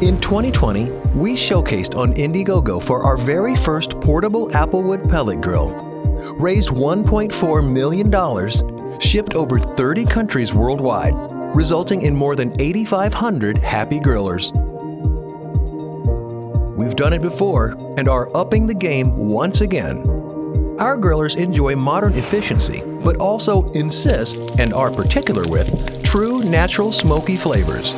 In 2020, we showcased on Indiegogo for our very first portable Applewood Pellet Grill. Raised $1.4 million, shipped over 30 countries worldwide, resulting in more than 8,500 happy grillers. We've done it before and are upping the game once again. Our grillers enjoy modern efficiency, but also insist, and are particular with, true natural smoky flavors.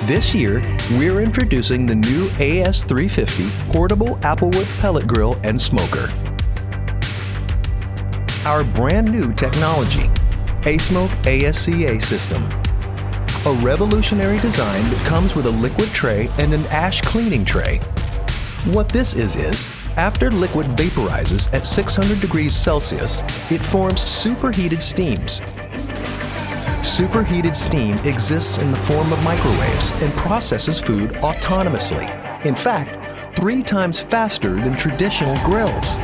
This year, we're introducing the new AS350 portable Applewood pellet grill and smoker. Our brand new technology, ASMOKE ASCA system. A revolutionary design that comes with a liquid tray and an ash cleaning tray. What this is, after liquid vaporizes at 600 degrees Celsius, it forms superheated steams. Superheated steam exists in the form of microwaves and processes food autonomously. In fact, 3 times faster than traditional grills.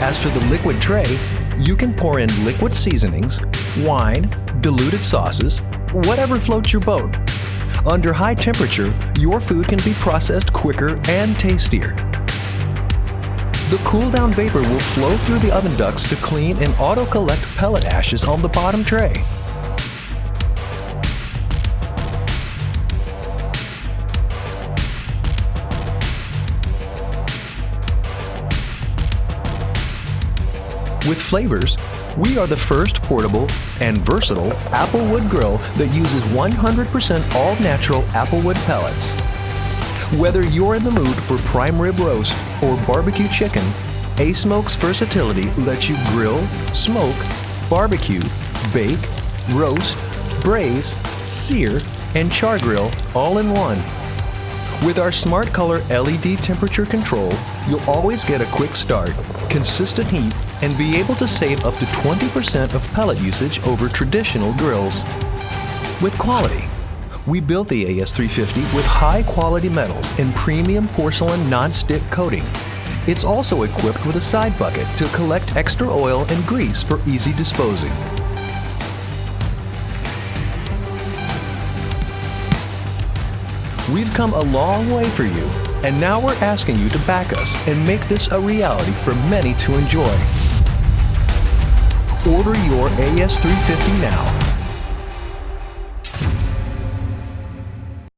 As for the liquid tray, you can pour in liquid seasonings, wine, diluted sauces, whatever floats your boat. Under high temperature, your food can be processed quicker and tastier. The cool-down vapor will flow through the oven ducts to clean and auto-collect pellet ashes on the bottom tray. With flavors, we are the first portable and versatile Applewood grill that uses 100% all-natural Applewood pellets. Whether you're in the mood for prime rib roast or barbecue chicken, ASMOKE's versatility lets you grill, smoke, barbecue, bake, roast, braise, sear, and char grill all in one. With our Smart Color LED temperature control, you'll always get a quick start, consistent heat, and be able to save up to 20% of pellet usage over traditional grills. With quality, we built the AS350 with high-quality metals and premium porcelain non-stick coating. It's also equipped with a side bucket to collect extra oil and grease for easy disposing. We've come a long way for you, and now we're asking you to back us and make this a reality for many to enjoy. Order your AS350 now.